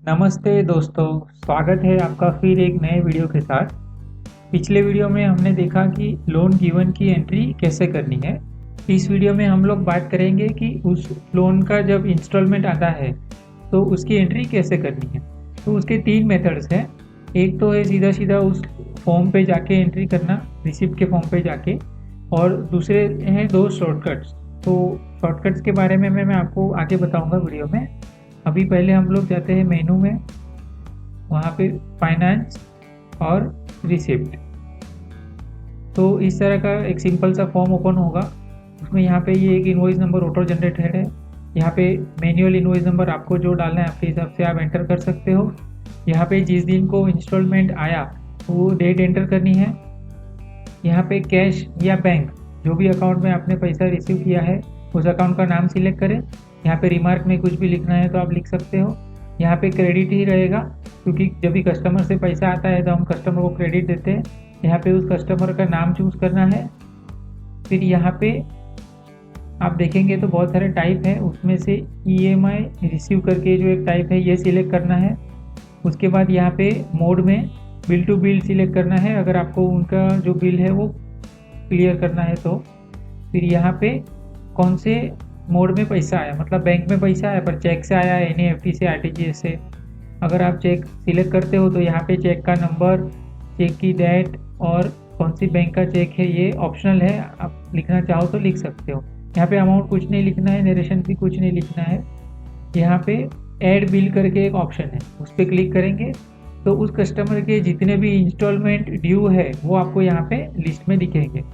नमस्ते दोस्तों, स्वागत है आपका फिर एक नए वीडियो के साथ। पिछले वीडियो में हमने देखा कि लोन गिवन की एंट्री कैसे करनी है। इस वीडियो में हम लोग बात करेंगे कि उस लोन का जब इंस्टॉलमेंट आता है तो उसकी एंट्री कैसे करनी है। तो उसके 3 मेथड्स हैं। एक तो है सीधा सीधा उस फॉर्म पे जाके एंट्री करना, रिसिप्ट के फॉर्म पे जाके, और दूसरे हैं 2 शॉर्टकट्स। तो शॉर्टकट्स के बारे में मैं आपको आगे बताऊंगा वीडियो में। अभी पहले हम लोग जाते हैं मेनू में, वहाँ पे फाइनेंस और रिसिप्ट। तो इस तरह का एक सिंपल सा फॉर्म ओपन होगा। उसमें यहाँ पे ये एक इनवॉइस नंबर ऑटो जनरेटेड है। यहाँ पे मैनुअल इनवॉइस नंबर आपको जो डालना है आपके हिसाब से आप एंटर कर सकते हो। यहाँ पे जिस दिन को इंस्टॉलमेंट आया वो डेट एंटर करनी है। यहाँ पे कैश या बैंक, जो भी अकाउंट में आपने पैसा रिसीव किया है उस अकाउंट का नाम सिलेक्ट करें। यहाँ पे रिमार्क में कुछ भी लिखना है तो आप लिख सकते हो। यहाँ पे क्रेडिट ही रहेगा, क्योंकि जब भी कस्टमर से पैसा आता है तो हम कस्टमर को क्रेडिट देते हैं। यहाँ पे उस कस्टमर का नाम चूज़ करना है। फिर यहाँ पे आप देखेंगे तो बहुत सारे टाइप है, उसमें से EMI रिसीव करके जो एक टाइप है ये सिलेक्ट करना है। उसके बाद यहाँ पे मोड में बिल टू बिल सिलेक्ट करना है, अगर आपको उनका जो बिल है वो क्लियर करना है तो। फिर यहाँ पे कौन से मोड में पैसा आया, मतलब बैंक में पैसा आया पर चेक से आया है, NEFT से, RTGS से। अगर आप चेक सिलेक्ट करते हो तो यहाँ पे चेक का नंबर, चेक की डेट और कौन सी बैंक का चेक है ये ऑप्शनल है, आप लिखना चाहो तो लिख सकते हो। यहाँ पे अमाउंट कुछ नहीं लिखना है, नरेशन भी कुछ नहीं लिखना है। यहाँ पे ऐड बिल करके एक ऑप्शन है, उस पर क्लिक करेंगे तो उस कस्टमर के जितने भी इंस्टॉलमेंट ड्यू है वो आपको यहाँ पे लिस्ट में दिखेंगे।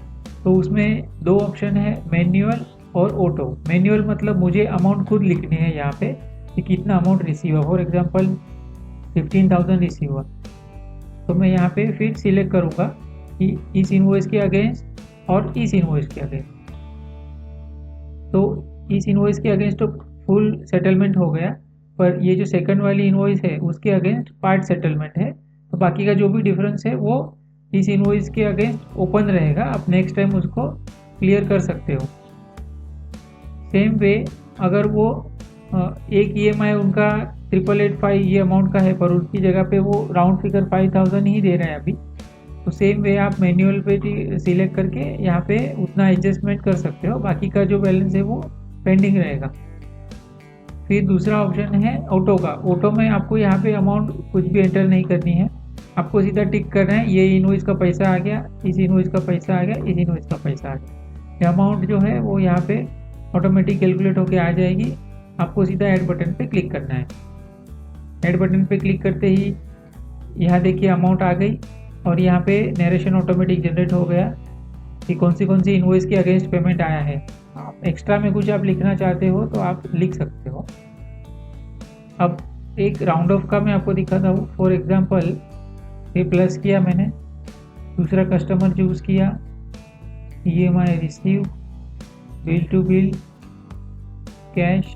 तो उसमें 2 ऑप्शन है, मैन्युअल और ऑटो। मैन्युअल मतलब मुझे अमाउंट खुद लिखनी है यहाँ पे कि कितना अमाउंट रिसीव हुआ। फॉर एग्जांपल 15,000 रिसीव हुआ, तो मैं यहाँ पे फिर सिलेक्ट करूँगा कि इस इनवॉइस के अगेंस्ट और इस इनवॉइस के अगेंस्ट। तो इस इनवॉइस के अगेंस्ट तो फुल सेटलमेंट हो गया, पर ये जो सेकंड वाली इनवॉइस है उसके अगेंस्ट पार्ट सेटलमेंट है। तो बाकी का जो भी डिफरेंस है वो इस इनवॉइस के अगेंस्ट ओपन रहेगा, आप नेक्स्ट टाइम उसको क्लियर कर सकते हो। सेम वे अगर वो एक EMI उनका 8885 ये अमाउंट का है पर उसकी जगह पे वो राउंड फिगर 5,000 ही दे रहे हैं अभी, तो सेम वे आप मैन्युअल पे सिलेक्ट करके यहाँ पे उतना एडजस्टमेंट कर सकते हो, बाकी का जो बैलेंस है वो पेंडिंग रहेगा। फिर दूसरा ऑप्शन है ऑटो का। ऑटो में आपको यहाँ पे अमाउंट कुछ भी एंटर नहीं करनी है, आपको सीधा टिक करना है ये इनवॉइस का पैसा आ गया, इस इनवॉइस का पैसा आ गया, इस इनवॉइस का पैसा आ गया। ये अमाउंट जो है वो यहाँ पे ऑटोमेटिक कैलकुलेट होके आ जाएगी। आपको सीधा ऐड बटन पे क्लिक करना है। ऐड बटन पे क्लिक करते ही यहाँ देखिए अमाउंट आ गई और यहाँ पे नरेशन ऑटोमेटिक जनरेट हो गया कि कौन सी इनवॉइस के अगेंस्ट पेमेंट आया है। आप एक्स्ट्रा में कुछ आप लिखना चाहते हो तो आप लिख सकते हो। अब एक राउंड ऑफ का मैं आपको दिखाता हूँ। फॉर एग्जांपल ये प्लस किया मैंने, दूसरा कस्टमर चूज़ किया, EMI receive, bill to bill, cash.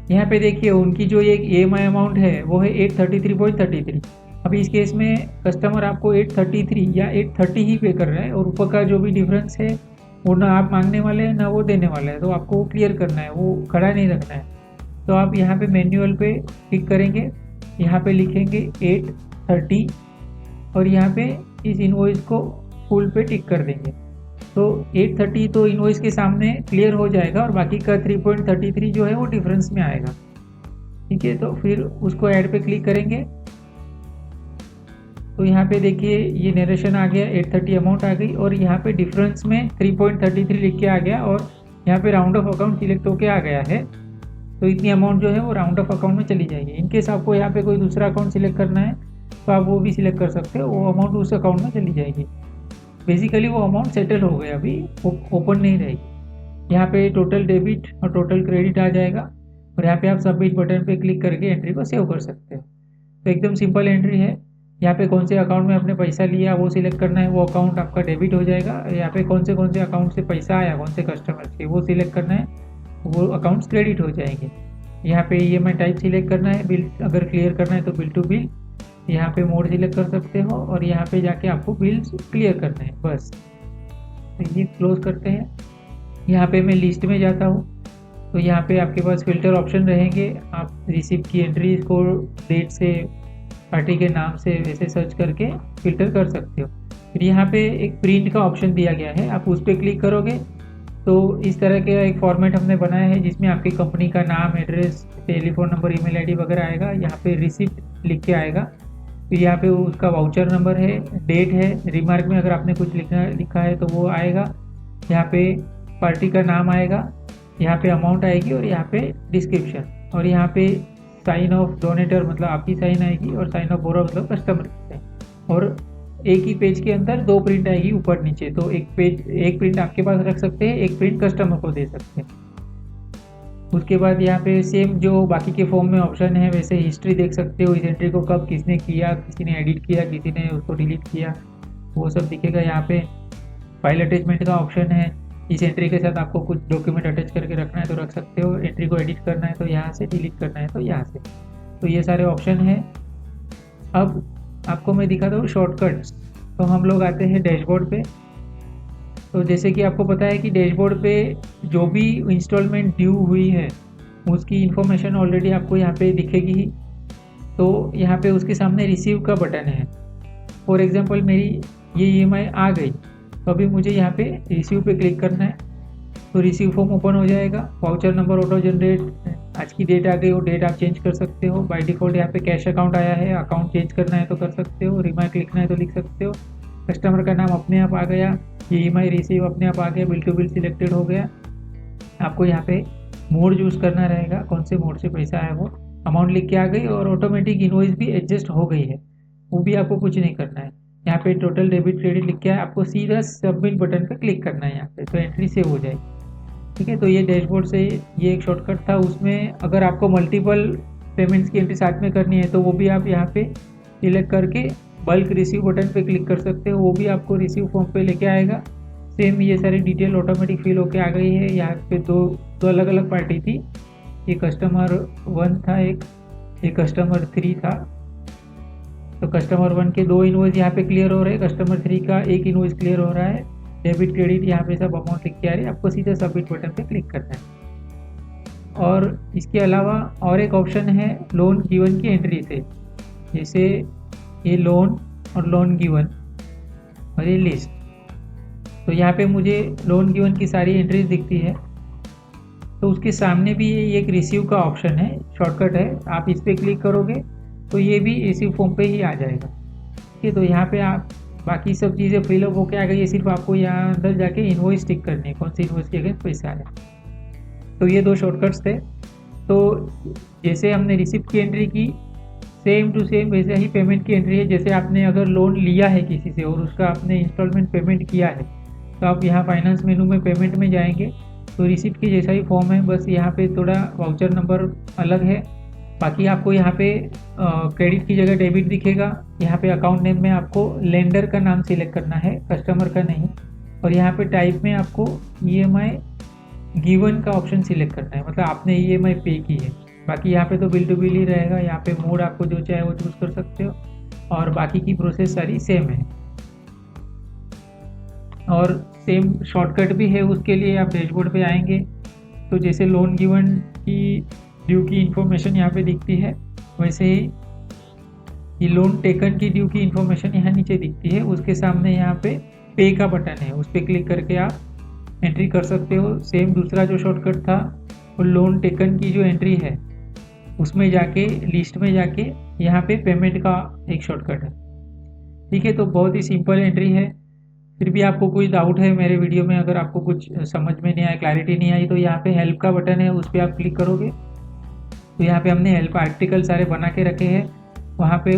यहाँ पे देखिए उनकी जो एक EMI अमाउंट है वो है 833.33। अभी इस केस में कस्टमर आपको 833 या 830 ही पे कर रहा है और ऊपर का जो भी डिफरेंस है वो ना आप मांगने वाले हैं ना वो देने वाले हैं, तो आपको वो क्लियर करना है, वो खड़ा नहीं रखना है। तो आप यहाँ पे मैन्युअल पे क्लिक करेंगे, यहाँ पे लिखेंगे 830 और यहाँ पे इस इनवॉइस को फुल पे टिक कर देंगे। तो 830 तो इनवॉइस के सामने क्लियर हो जाएगा और बाकी का 3.33 जो है वो डिफरेंस में आएगा। ठीक है, तो फिर उसको ऐड पे क्लिक करेंगे तो यहाँ पे देखिए ये नरेशन आ गया, 830 अमाउंट आ गई और यहाँ पे डिफरेंस में 3.33 लिख के आ गया और यहाँ पे राउंड ऑफ अकाउंट सिलेक्ट होके आ गया है। तो इतनी अमाउंट जो है वो राउंड ऑफ अकाउंट में चली जाएगी। इनकेस आपको यहाँ पे कोई दूसरा अकाउंट सिलेक्ट करना है तो आप वो भी सिलेक्ट कर सकते हो, वो अमाउंट उस अकाउंट में चली जाएगी। बेसिकली वो अमाउंट सेटल हो गया, अभी ओपन नहीं रहेगी। यहाँ पे टोटल डेबिट और टोटल क्रेडिट आ जाएगा और यहाँ पे आप सबमिट बटन पे क्लिक करके एंट्री को सेव कर सकते हो। तो एकदम सिंपल एंट्री है। यहाँ पे कौन से अकाउंट में आपने पैसा लिया वो सिलेक्ट करना है, वो अकाउंट आपका डेबिट हो जाएगा। यहाँ पे कौन से अकाउंट से पैसा आया, कौन से कस्टमर से, वो सिलेक्ट करना है, वो अकाउंट्स क्रेडिट हो जाएंगे। यहाँ पे EMI टाइप सिलेक्ट करना है, बिल अगर क्लियर करना है तो बिल टू बिल, यहाँ पे मोड सिलेक्ट कर सकते हो और यहाँ पे जाके आपको बिल्स क्लियर करने हैं बस। तो ये क्लोज करते हैं। यहाँ पे मैं लिस्ट में जाता हूँ तो यहाँ पे आपके पास फ़िल्टर ऑप्शन रहेंगे। आप रिसिप्ट की एंट्री को डेट से, पार्टी के नाम से वैसे सर्च करके फ़िल्टर कर सकते हो। फिर यहाँ पे एक प्रिंट का ऑप्शन दिया गया है, आप उस पर क्लिक करोगे तो इस तरह का एक फॉर्मेट हमने बनाया है जिसमें आपकी कंपनी का नाम, address, telephone number, email ID वगैरह आएगा। यहाँ पे रिसिप्ट लिख के आएगा। फिर यहाँ पे उसका वाउचर नंबर है, डेट है, रिमार्क में अगर आपने कुछ लिखा है तो वो आएगा। यहाँ पे पार्टी का नाम आएगा, यहाँ पे अमाउंट आएगी और यहाँ पे डिस्क्रिप्शन, और यहाँ पे साइन ऑफ डोनेटर मतलब आपकी साइन आएगी और साइन ऑफ बोरो मतलब कस्टमर की साइन। और एक ही पेज के अंदर 2 प्रिंट आएगी ऊपर नीचे। तो एक प्रिंट आपके पास रख सकते हैं, एक प्रिंट कस्टमर को दे सकते हैं। उसके बाद यहाँ पे सेम जो बाकी के फॉर्म में ऑप्शन है वैसे हिस्ट्री देख सकते हो, इस एंट्री को कब किसने किया, किसी ने एडिट किया, किसी ने उसको डिलीट किया, वो सब दिखेगा। यहाँ पे फाइल अटैचमेंट का ऑप्शन है, इस एंट्री के साथ आपको कुछ डॉक्यूमेंट अटैच करके रखना है तो रख सकते हो, एंट्री को एडिट करना है तो यहाँ से, डिलीट करना है तो यहाँ से। तो ये सारे ऑप्शन हैं। अब आपको मैं दिखाता हूँ शॉर्टकट्स। तो हम लोग आते हैं डैशबोर्ड पे। तो जैसे कि आपको पता है कि डैशबोर्ड पे जो भी इंस्टॉलमेंट ड्यू हुई है उसकी इन्फॉर्मेशन ऑलरेडी आपको यहाँ पे दिखेगी ही। तो यहाँ पे उसके सामने रिसीव का बटन है। फॉर एग्जांपल मेरी ये ईएमआई आ गई, तो अभी मुझे यहाँ पे रिसीव पे क्लिक करना है तो रिसीव फॉर्म ओपन हो जाएगा। वाउचर नंबर ऑटो जनरेट, आज की डेट आ गई, वो डेट आप चेंज कर सकते हो। बाय डिफ़ॉल्ट यहाँ पे कैश अकाउंट आया है, अकाउंट चेंज करना है तो कर सकते हो, रिमार्क लिखना है तो लिख सकते हो। कस्टमर का नाम अपने आप आ गया, ये ईएमआई रिसीव अपने आप आ गया, बिल टू बिल सिलेक्टेड हो गया। आपको यहाँ पे मोड चूज़ करना रहेगा, कौन से मोड से पैसा है वो। अमाउंट लिख के आ गई और ऑटोमेटिक इनवॉइस भी एडजस्ट हो गई है, वो भी आपको कुछ नहीं करना है। यहाँ पे टोटल डेबिट क्रेडिट लिख के है, आपको सीधा सबमिट बटन पे क्लिक करना है यहाँ पे, तो एंट्री सेव हो जाएगी। ठीक है, तो ये डैशबोर्ड से ये एक शॉर्टकट था। उसमें अगर आपको मल्टीपल पेमेंट्स की एंट्री साथ में करनी है तो वो भी आप यहाँ पे सिलेक्ट करके बल्क रिसीव बटन पे क्लिक कर सकते हो, वो भी आपको रिसीव फॉर्म पे लेके आएगा। सेम ये सारी डिटेल ऑटोमेटिक फिल होके आ गई है। यहाँ पे दो अलग अलग पार्टी थी, ये कस्टमर 1 था, एक कस्टमर 3 था। तो कस्टमर 1 के 2 इनवॉइस यहाँ पे क्लियर हो रहे हैं, कस्टमर 3 का 1 इनवॉइस क्लियर हो रहा है। डेबिट क्रेडिट यहाँ पे सब अमाउंट लिख के आ रही है, आपको सीधा सबमिट बटन पे क्लिक करना है। और इसके अलावा और एक ऑप्शन है लोन गिवन की एंट्री से, जैसे ये लोन और लोन गिवन और ये लिस्ट। तो यहाँ पे मुझे लोन गिवन की सारी एंट्रीज दिखती है। तो उसके सामने भी ये एक रिसीव का ऑप्शन है, शॉर्टकट है, आप इस पर क्लिक करोगे तो ये भी रिसीव फॉर्म पे ही आ जाएगा। ठीक है, तो यहाँ पे आप बाकी सब चीज़ें फिलअप होके आ गई है, सिर्फ आपको यहाँ अंदर जाके इनवॉइस टिक करनी है, कौन सी इनवॉइस के अगेंस्ट पैसा आया। तो ये 2 शॉर्टकट्स थे। तो जैसे हमने रिसिप्ट की एंट्री की, सेम टू सेम वैसे ही पेमेंट की एंट्री है। जैसे आपने अगर लोन लिया है किसी से और उसका आपने इंस्टॉलमेंट पेमेंट किया है, तो आप यहाँ फाइनेंस मेनू में पेमेंट में जाएंगे तो रिसिप्ट की जैसा ही फॉर्म है, बस यहाँ पे थोड़ा वाउचर नंबर अलग है। बाकी आपको यहाँ पे क्रेडिट की जगह डेबिट दिखेगा। यहाँ पे अकाउंट नेम में आपको लेंडर का नाम सिलेक्ट करना है, कस्टमर का नहीं। और यहाँ पे टाइप में आपको ईएमआई गिवन का ऑप्शन सिलेक्ट करना है, मतलब आपने ईएमआई पे की है। बाकी यहाँ पे तो बिल टू बिल ही रहेगा। यहाँ पे मोड आपको जो चाहे वो चूज़ कर सकते हो और बाकी की प्रोसेस सारी सेम है। और सेम शॉर्टकट भी है, उसके लिए आप डैशबोर्ड पे आएंगे तो जैसे लोन गिवन की ड्यू की इन्फॉर्मेशन यहाँ पे दिखती है, वैसे ही ये लोन टेकन की ड्यू की इन्फॉर्मेशन यहाँ नीचे दिखती है। उसके सामने यहाँ पे पे का बटन है, उस पर क्लिक करके आप एंट्री कर सकते हो। सेम दूसरा जो शॉर्टकट था वो लोन टेकन की जो एंट्री है उसमें जाके लिस्ट में जाके यहाँ पे पेमेंट का एक शॉर्टकट है। ठीक है, तो बहुत ही सिंपल एंट्री है। फिर भी आपको कोई डाउट है मेरे वीडियो में, अगर आपको कुछ समझ में नहीं आया, क्लैरिटी नहीं आई, तो यहाँ पे हेल्प का बटन है, उस पर आप क्लिक करोगे तो यहाँ पे हमने हेल्प आर्टिकल सारे बना के रखे हैं। वहाँ पे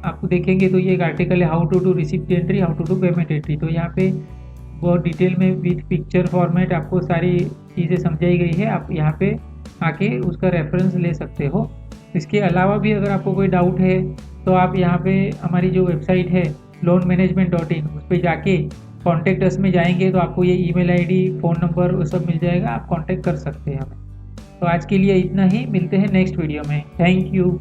आपको देखेंगे तो ये एक आर्टिकल है, how to do receipt entry, how to do payment entry. तो यहाँ पे बहुत डिटेल में विथ पिक्चर फॉर्मेट आपको सारी चीज़ें समझाई गई है, आप यहाँ पे आके उसका रेफरेंस ले सकते हो। इसके अलावा भी अगर आपको कोई डाउट है तो आप यहाँ पे हमारी जो वेबसाइट है loanmanagement.in, उस पर जाके कॉन्टेक्ट अस में जाएंगे तो आपको ये ईमेल आईडी, फ़ोन नंबर वो सब मिल जाएगा, आप कांटेक्ट कर सकते हैं हमें। तो आज के लिए इतना ही, मिलते हैं नेक्स्ट वीडियो में। Thank you.